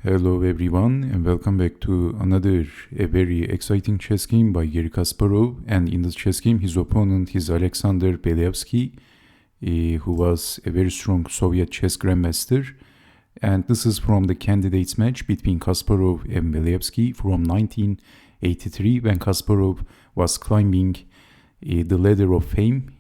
Hello everyone and welcome back to another very exciting chess game by Garry Kasparov, and in this chess game his opponent is Alexander Beliavsky, who was a very strong Soviet chess grandmaster, and this is from the candidates match between Kasparov and Beliavsky from 1983 when Kasparov was climbing the ladder of fame.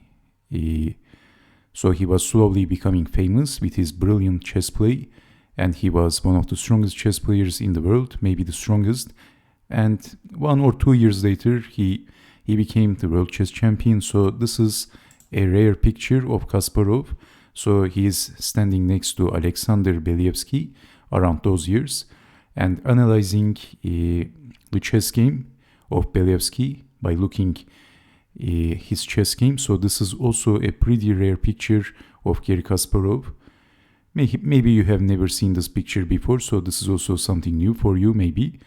So he was slowly becoming famous with his brilliant chess play, and he was one of the strongest chess players in the world, maybe the strongest. And 1 or 2 years later, he became the world chess champion. So this is a rare picture of Kasparov. So he is standing next to Alexander Beliavsky around those years and analyzing the chess game of Beliavsky by looking his chess game. So this is also a pretty rare picture of Garry Kasparov. Maybe you have never seen this picture before, so this is also something new for you, maybe.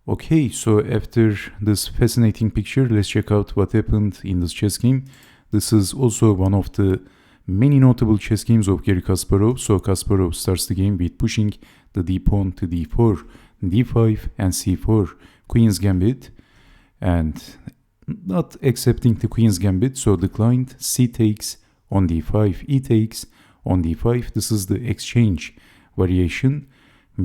Okay, so after this fascinating picture, let's check out what happened in this chess game. This is also one of the many notable chess games of Garry Kasparov. So Kasparov starts the game with pushing the d pawn to d4, d5 and c4, Queen's Gambit, and not accepting the Queen's Gambit, so declined. C takes on d5, E takes on d5. This is the exchange variation.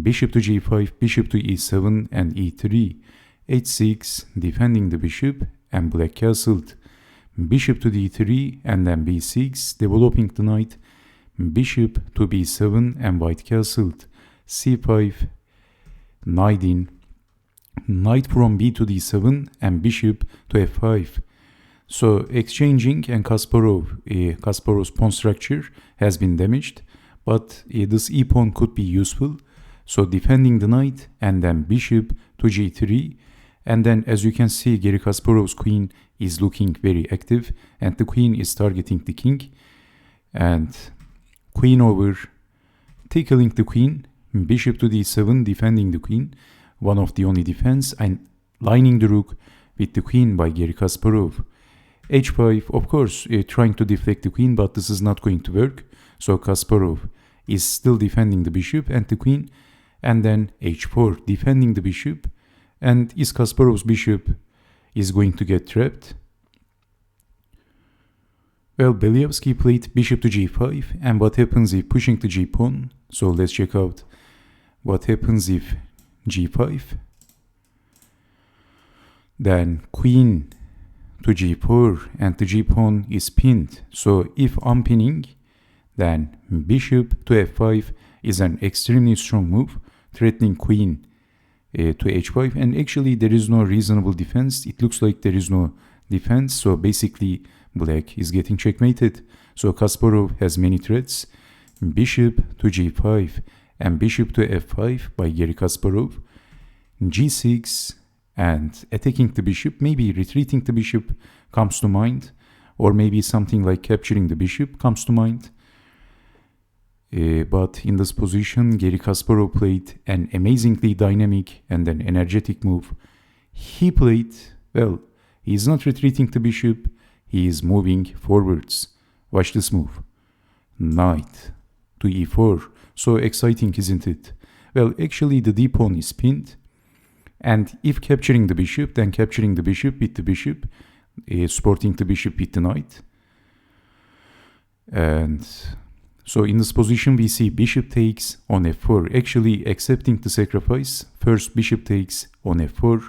Bishop to g5, bishop to e7 and e3. h6, defending the bishop, and black castled. Bishop to d3 and then b6, developing the knight. Bishop to b7 and white castled. c5, knight in. Knight from b to d7 and bishop to f5. So exchanging, and Kasparov's pawn structure has been damaged, but this e-pawn could be useful. So defending the knight and then bishop to g3, and then as you can see, Garry Kasparov's queen is looking very active and the queen is targeting the king, and queen over, tickling the queen, bishop to d7, defending the queen, one of the only defense, and lining the rook with the queen by Garry Kasparov. h5, of course, trying to deflect the queen, but this is not going to work. So Kasparov is still defending the bishop and the queen, and then h4, defending the bishop, and is Kasparov's bishop is going to get trapped? Well, Beliavsky played bishop to g5, and what happens if pushing the g-pawn? So let's check out what happens if g5, then queen to g4, and the g-pawn is pinned. So if unpinning, then bishop to f5 is an extremely strong move, threatening queen to h5, and actually there is no reasonable defense. It looks like there is no defense, so basically black is getting checkmated. So Kasparov has many threats: bishop to g5 and bishop to f5 by Garry Kasparov, g6, and attacking the bishop. Maybe retreating the bishop comes to mind, or maybe something like capturing the bishop comes to mind. But in this position, Garry Kasparov played an amazingly dynamic and an energetic move. He played, well, he is not retreating the bishop, he is moving forwards. Watch this move. Knight to e4. So exciting, isn't it? Well, actually the d-pawn is pinned, and if capturing the bishop, then capturing the bishop with the bishop, supporting the bishop with the knight. And so in this position we see bishop takes on f4, actually accepting the sacrifice. First bishop takes on f4.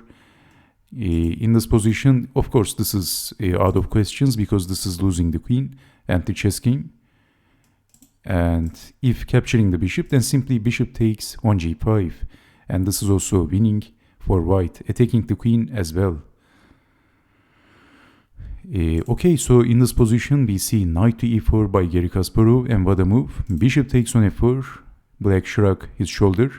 In this position, of course, this is out of questions because this is losing the queen and the chess game. And if capturing the bishop, then simply bishop takes on g5, and this is also winning for white, attacking the queen as well. Okay, so in this position we see knight to e4 by Garry Kasparov, and what a move. Bishop takes on f4, black shrugged his shoulder,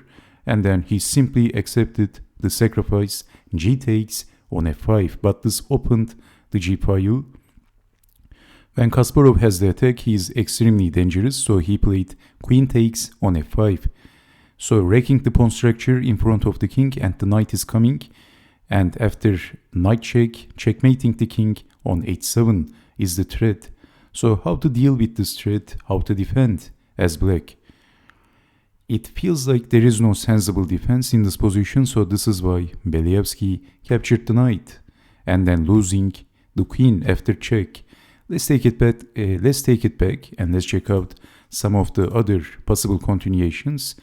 and then he simply accepted the sacrifice, g takes on f5, but this opened the g file. When Kasparov has the attack, he is extremely dangerous, so he played queen takes on f5. So wrecking the pawn structure in front of the king, and the knight is coming. And after knight check, checkmating the king on h7 is the threat. So how to deal with this threat, how to defend as black. It feels like there is no sensible defense in this position, so this is why Beliavsky captured the knight and then losing the queen after check. Let's take it back and let's check out some of the other possible continuations.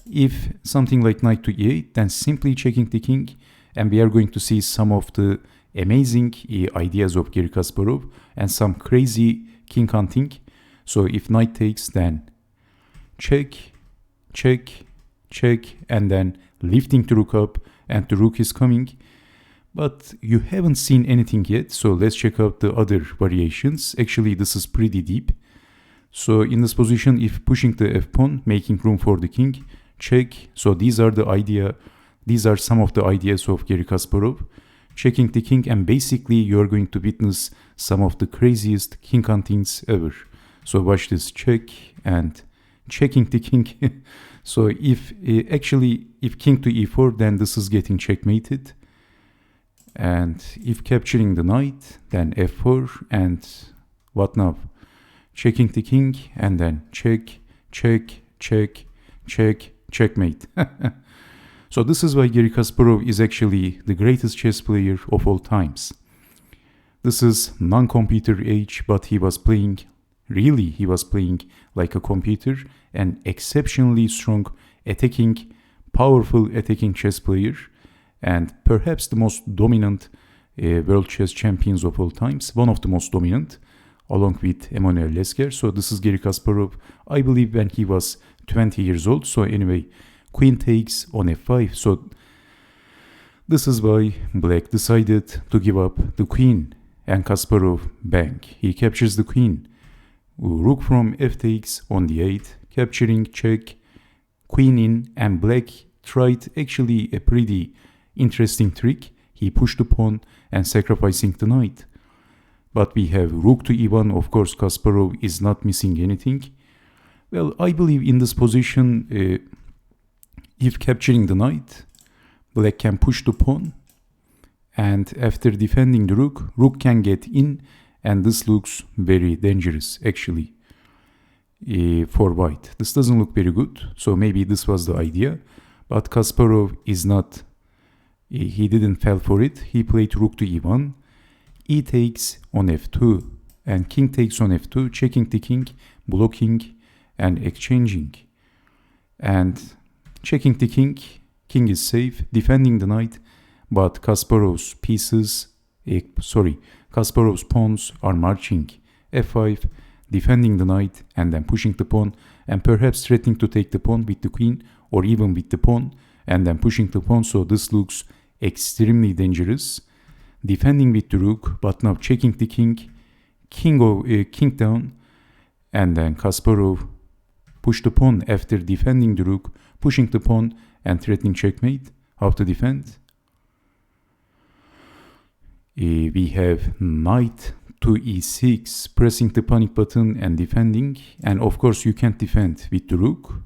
If something like knight to e8, then simply checking the king, and we are going to see some of the amazing ideas of Garry Kasparov and some crazy king hunting. So if knight takes, then check, check, check, and then lifting the rook up, and the rook is coming. But you haven't seen anything yet, so let's check out the other variations. Actually, this is pretty deep. So in this position, if pushing the f-pawn, making room for the king, check. So these are some of the ideas of Garry Kasparov. Checking the king, and basically you're going to witness some of the craziest king huntings ever. So watch this, check and checking the king. So if king to e4, then this is getting checkmated. And if capturing the knight, then f4, and what now? Checking the king, and then check, check, check, check, checkmate. So this is why Garry Kasparov is actually the greatest chess player of all times. This is non-computer age, but he was playing like a computer, an exceptionally strong attacking, powerful attacking chess player, and perhaps the most dominant world chess champions of all times, one of the most dominant, along with Emanuel Lesker. So this is Garry Kasparov, I believe, when he was 20 years old. So anyway, queen takes on f5. So this is why black decided to give up the queen, and Kasparov bang, he captures the queen. Rook from f takes on d8, capturing, check, queen in, and black tried actually a pretty interesting trick. He pushed the pawn and sacrificing the knight. But we have rook to e1. Of course, Kasparov is not missing anything. Well, I believe in this position, if capturing the knight, black can push the pawn, and after defending the rook can get in, and this looks very dangerous actually for white. This doesn't look very good, so maybe this was the idea, but Kasparov is not, he didn't fall for it. He played rook to e1, e takes on f2, and king takes on f2, checking the king, blocking and exchanging, and checking the king. King is safe, defending the knight, but Kasparov's Kasparov's pawns are marching. f5, defending the knight, and then pushing the pawn, and perhaps threatening to take the pawn with the queen, or even with the pawn, and then pushing the pawn. So this looks extremely dangerous. Defending with the rook, but now checking the king, king down, and then Kasparov push the pawn after defending the rook, pushing the pawn and threatening checkmate. How to defend? We have knight to e6, pressing the panic button and defending, and of course you can't defend with the rook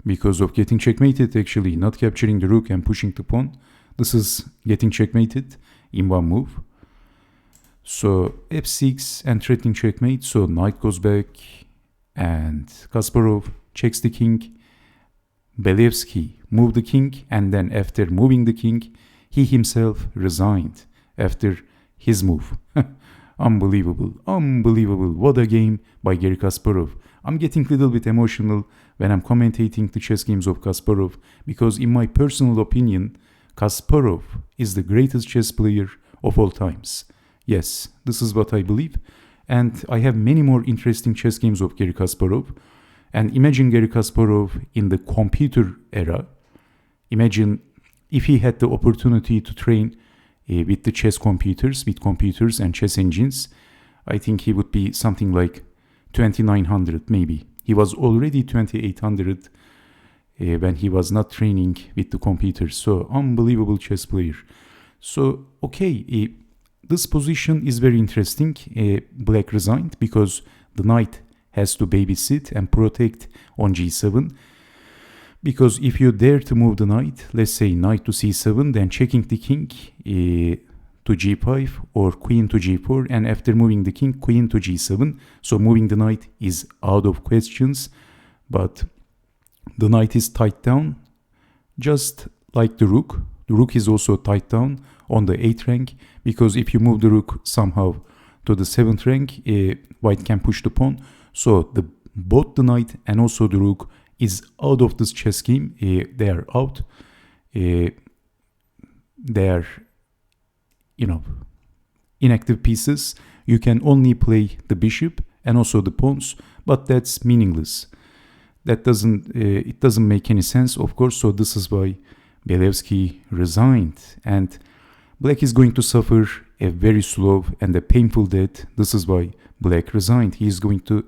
because of getting checkmated, actually not capturing the rook and pushing the pawn. This is getting checkmated in one move. So f6 and threatening checkmate, so knight goes back, and Kasparov checks the king. Beliavsky moved the king, and then after moving the king, he himself resigned after his move. Unbelievable, unbelievable. What a game by Garry Kasparov. I'm getting a little bit emotional when I'm commentating the chess games of Kasparov, because in my personal opinion, Kasparov is the greatest chess player of all times. Yes, this is what I believe. And I have many more interesting chess games of Garry Kasparov. And imagine Garry Kasparov in the computer era. Imagine if he had the opportunity to train with the chess computers, with computers and chess engines. I think he would be something like 2900 maybe. He was already 2800 when he was not training with the computers. So unbelievable chess player. So okay, this position is very interesting. Black resigned because the knight has to babysit and protect on g7. Because if you dare to move the knight, let's say knight to c7, then checking the king, to g5 or queen to g4, and after moving the king, queen to g7. So moving the knight is out of questions, but the knight is tied down just like the rook. The rook is also tied down on the 8th rank, because if you move the rook somehow to the 7th rank, white can push the pawn. So both the knight and also the rook is out of this chess game. They are out. They are, inactive pieces. You can only play the bishop and also the pawns, but that's meaningless. That it doesn't make any sense, of course. So this is why Beliavsky resigned, and Black is going to suffer a very slow and a painful death. This is why Black resigned. He is going to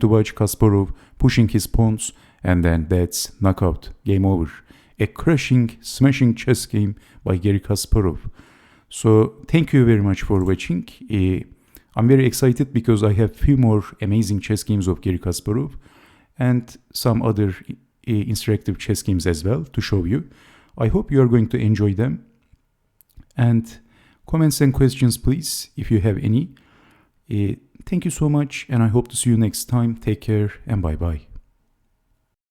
watch Kasparov pushing his pawns, and then that's knockout, game over. A crushing, smashing chess game by Garry Kasparov. So thank you very much for watching. I'm very excited because I have few more amazing chess games of Garry Kasparov and some other interactive chess games as well to show you. I hope you are going to enjoy them. And comments and questions, please, if you have any. Thank you so much, and I hope to see you next time. Take care and bye-bye.